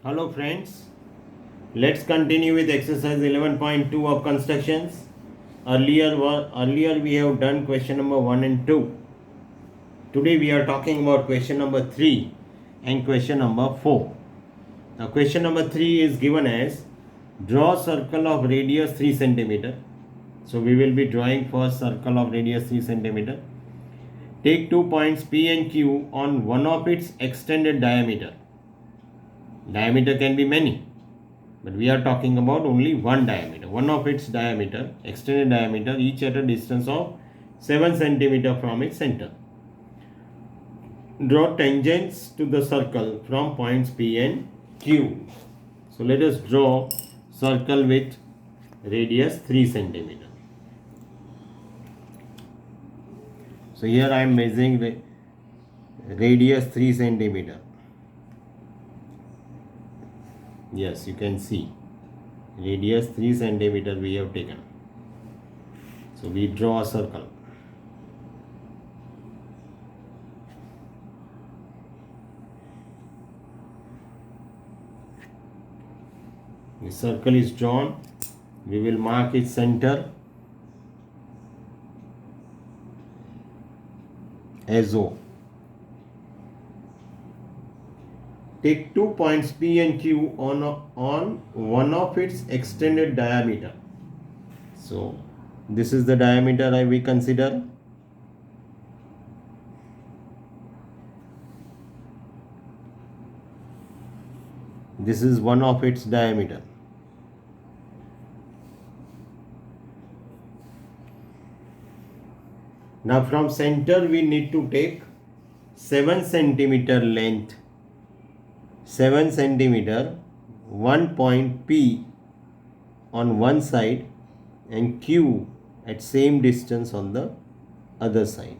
Hello friends, let's continue with exercise 11.2 of constructions. Earlier we have done question number 1 and 2. Today we are talking about question number 3 and question number 4. Now question number 3 is given as draw circle of radius 3 centimeter. So we will be drawing first circle of radius 3 centimeter. Take 2 points P and Q on one of its extended diameter. Diameter can be many, but we are talking about only one diameter, one of its diameter, extended diameter, each at a distance of 7 centimeter from its center. Draw tangents to the circle from points P and Q. So let us draw circle with radius 3 centimeter. So here I am measuring the radius 3 centimeter. Yes, you can see radius 3 centimeter we have taken. So we draw a circle. The circle is drawn. We will mark its center as O. Take 2 points P and Q on one of its extended diameter. So this is the diameter we consider. This is one of its diameter. Now from center we need to take 7 centimeter length. 7 centimeter, 1 point P on one side and Q at same distance on the other side.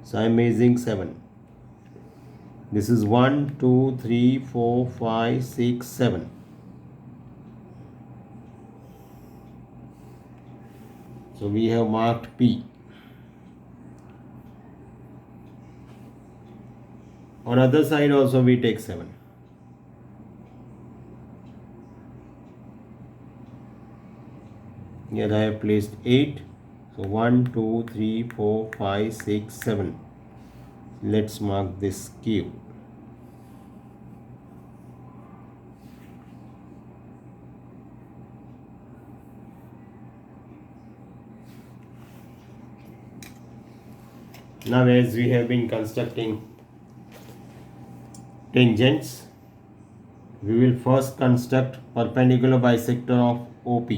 So I am measuring 7. This is 1, 2, 3, 4, 5, 6, 7. So we have marked P. On other side also we take 7. Here I have placed 8. So 1, 2, 3, 4, 5, 6, 7. Let's mark this Q. Now as we have been constructing tangents, we will first construct perpendicular bisector of OP.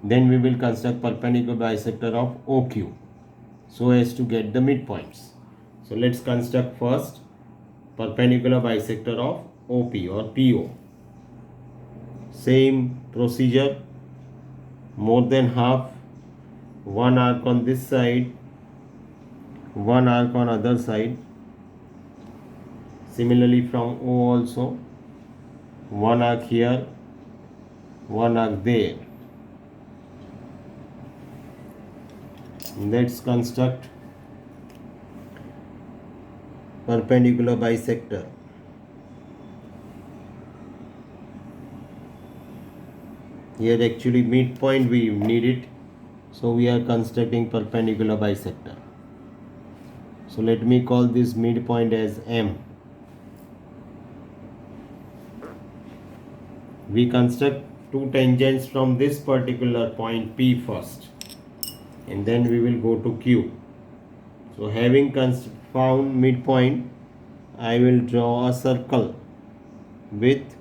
Then we will construct perpendicular bisector of OQ so as to get the midpoints. So let's construct first perpendicular bisector of OP or PO. Same procedure, more than half, one arc on this side, one arc on other side. Similarly from O also, one arc here, one arc there. Let's construct perpendicular bisector. Here actually midpoint we need it, so we are constructing perpendicular bisector. So let me call this midpoint as M. We construct two tangents from this particular point P first, and then we will go to Q. So having found midpoint, I will draw a circle with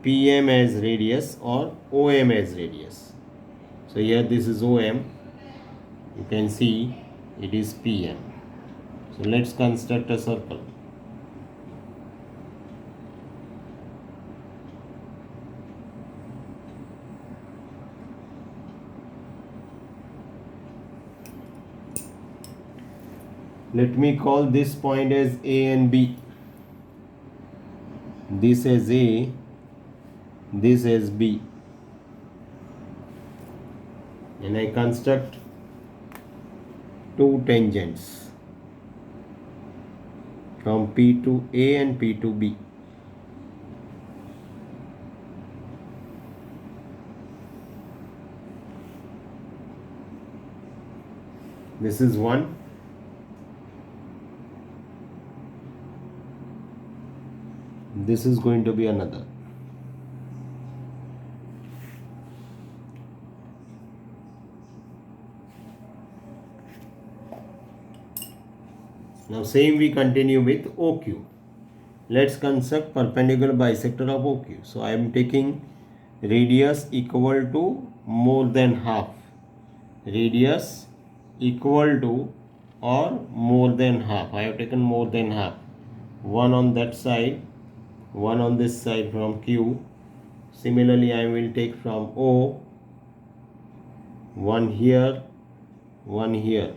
PM as radius or OM as radius. So here this is OM, you can see it is PM. So let's construct a circle. Let me call this point as A and B. This as A, this as B. And I construct two tangents from P to A and P to B. This is one. This is going to be another. Now same we continue with OQ. Let's construct perpendicular bisector of OQ. So I am taking radius equal to more than half. Radius equal to or more than half. I have taken more than half. One on that side, one on this side from Q. Similarly, I will take from O, one here, one here.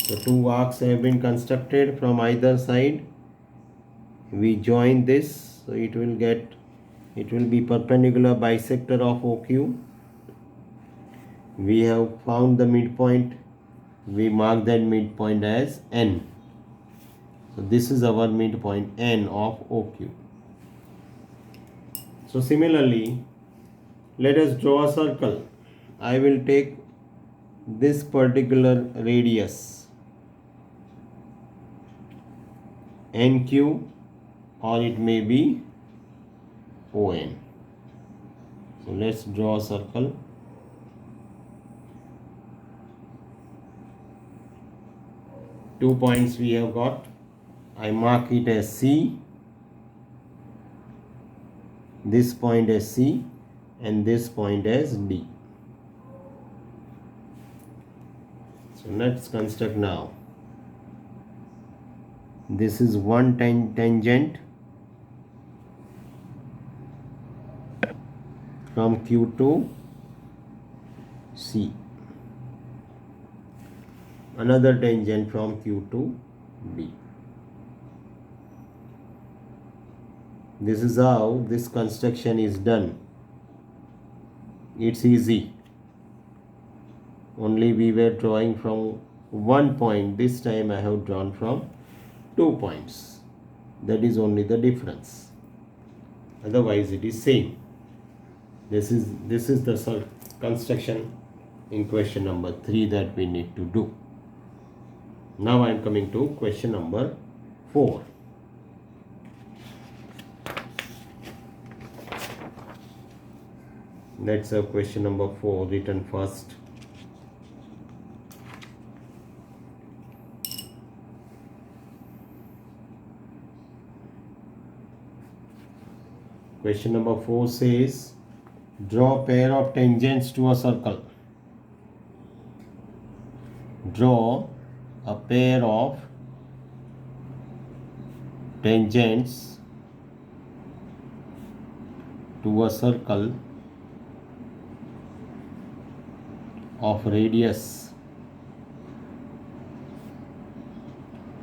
So two arcs have been constructed from either side. We join this, so it will be perpendicular bisector of OQ. We have found the midpoint. We mark that midpoint as N. So this is our midpoint N of OQ. So similarly, let us draw a circle. I will take this particular radius NQ, or it may be ON. So let's draw a circle. Two points we have got. I mark it as C, this point as C, and this point as D. So let's construct now. This is one tangent from Q to C. Another tangent from Q to B. This is how this construction is done. It's easy. Only we were drawing from one point. This time I have drawn from 2 points. That is only the difference. Otherwise it is same. This is the construction in question number 3 that we need to do. Now I am coming to question number 4. Let's have question number 4 written first. Question number 4 says, draw a pair of tangents to a circle. Draw a pair of tangents to a circle of radius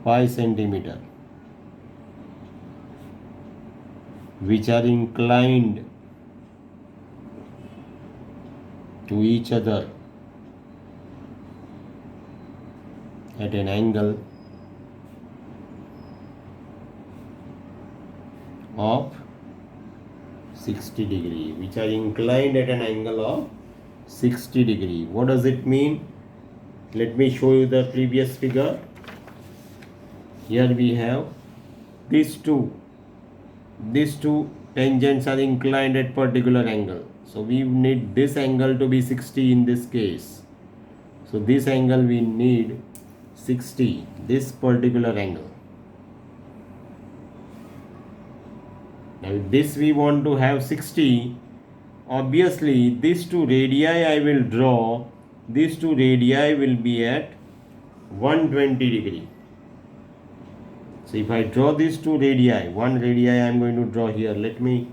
5 centimeter, which are inclined to each other at an angle of 60 degree, which are inclined at an angle of 60 degree. What does it mean? Let me show you the previous figure. Here we have these two tangents are inclined at particular angle. So we need this angle to be 60 in this case. So this angle we need 60, this particular angle. Now if this we want to have 60, obviously these two radii I will draw, these two radii will be at 120 degree. So if I draw these two radii, one radii I am going to draw here. Let me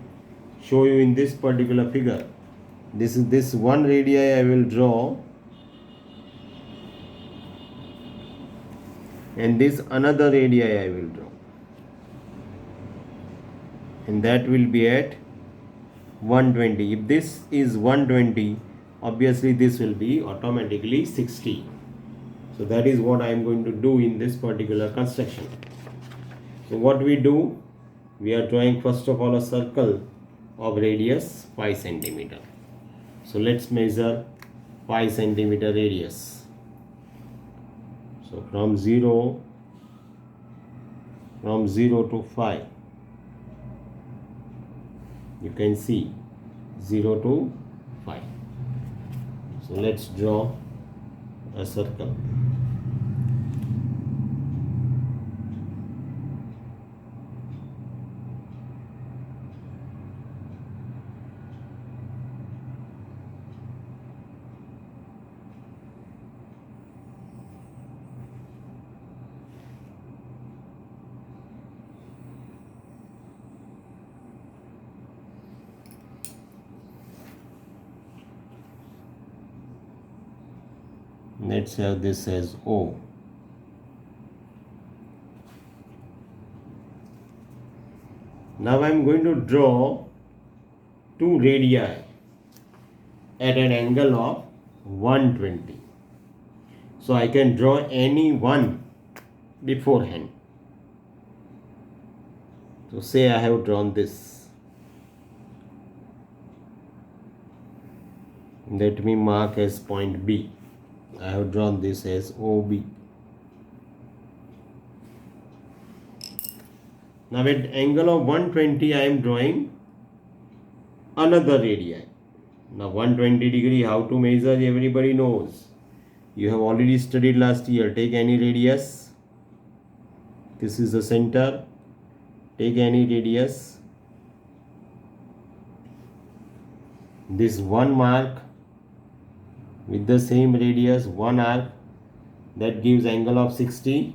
show you in this particular figure. This is this one radii I will draw, and this another radii I will draw, and that will be at 120. If this is 120, obviously this will be automatically 60. So that is what I am going to do in this particular construction. So what we do, we are drawing first of all a circle of radius 5 centimeter. So let's measure 5 centimeter radius. So from 0 to 5, you can see 0 to 5. So let's draw a circle. Let's have this as O. Now I am going to draw two radii at an angle of 120. So I can draw any one beforehand. So say I have drawn this. Let me mark as point B. I have drawn this as OB. Now at angle of 120 I am drawing another radii. Now 120 degree, how to measure, everybody knows. You have already studied last year. Take any radius. This is the center. Take any radius. This one mark with the same radius, one arc, that gives angle of 60.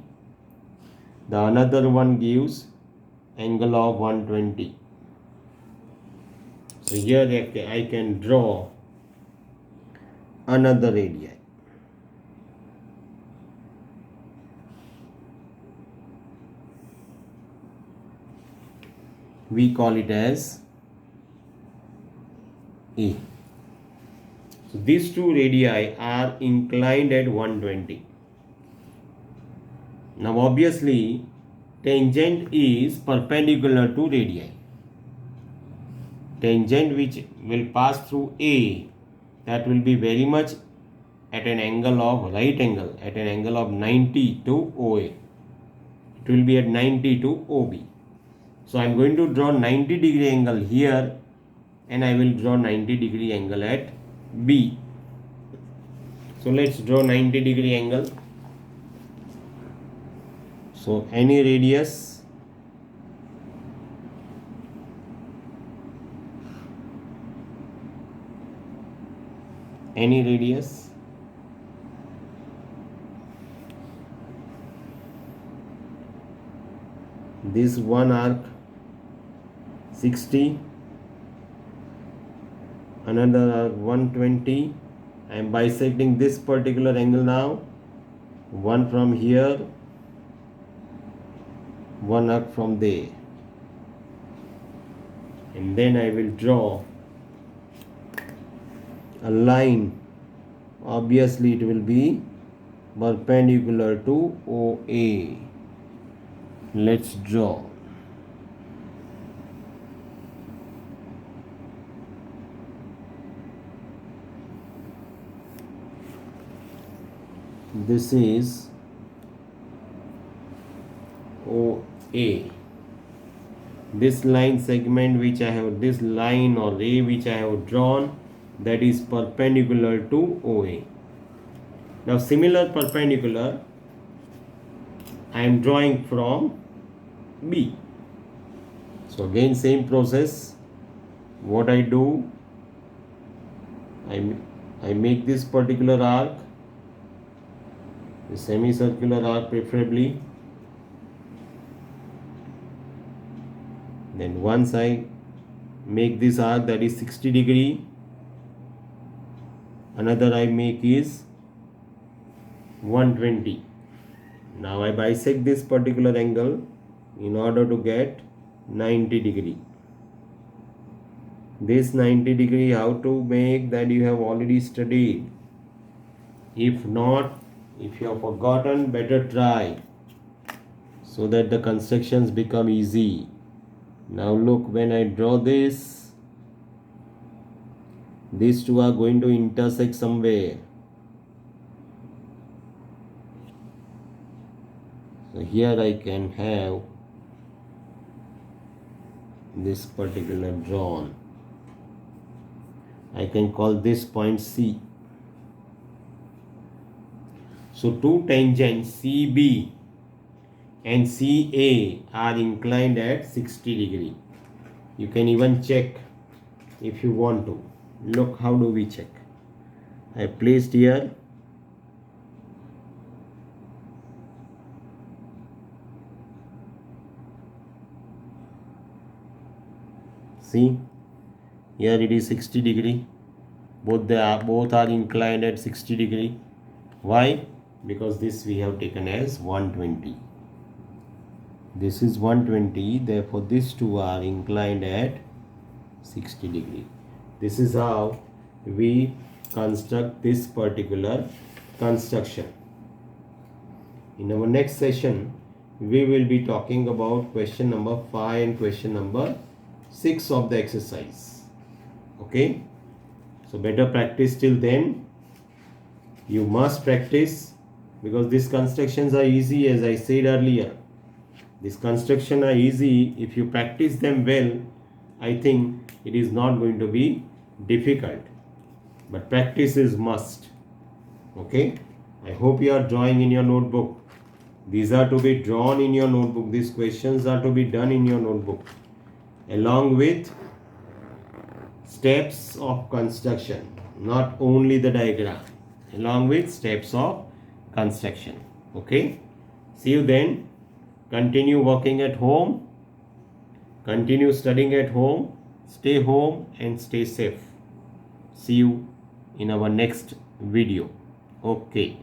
The another one gives angle of 120. So here I can draw another radii. We call it as E. So these two radii are inclined at 120. Now obviously tangent is perpendicular to radii. Tangent which will pass through A, that will be very much at an angle of right angle, at an angle of 90 to OA. It will be at 90 to OB. So I am going to draw 90 degree angle here and I will draw 90 degree angle at B. So let's draw 90 degree angle. So any radius, this one arc 60, another arc 120. I am bisecting this particular angle now, one from here, one arc from there, and then I will draw a line. Obviously it will be perpendicular to OA. Let's draw. This is OA. This line segment which I have, this line or ray which I have drawn, that is perpendicular to OA. Now similar perpendicular I am drawing from B. So again same process. What I do, I make this particular arc, a semicircular arc preferably. Then once I make this arc, that is 60 degree, another I make is 120. Now I bisect this particular angle in order to get 90 degree. This 90 degree, how to make, that you have already studied. If not, if you have forgotten, better try, so that the constructions become easy. Now look, when I draw this, these two are going to intersect somewhere. here I can have this particular drawn. I can call this point C. So two tangents CB and CA are inclined at 60 degree. You can even check if you want to. Look, how do we check? I placed here see, here it is 60 degree. Both are inclined at 60 degree. Why? Because this we have taken as 120. This is 120, therefore these two are inclined at 60 degree. This is how we construct this particular construction. In our next session, we will be talking about question number 5 and question number 6 of the exercise. Okay? So better practice till then. You must practice because these constructions are easy, as I said earlier. These constructions are easy. If you practice them well, I think it is not going to be difficult. But practice is must. Okay? I hope you are drawing in your notebook. These are to be drawn in your notebook. These questions are to be done in your notebook, along with steps of construction, not only the diagram, along with steps of construction. Okay? See you then. Continue working at home. Continue studying at home. Stay home and stay safe. See you in our next video. Okay.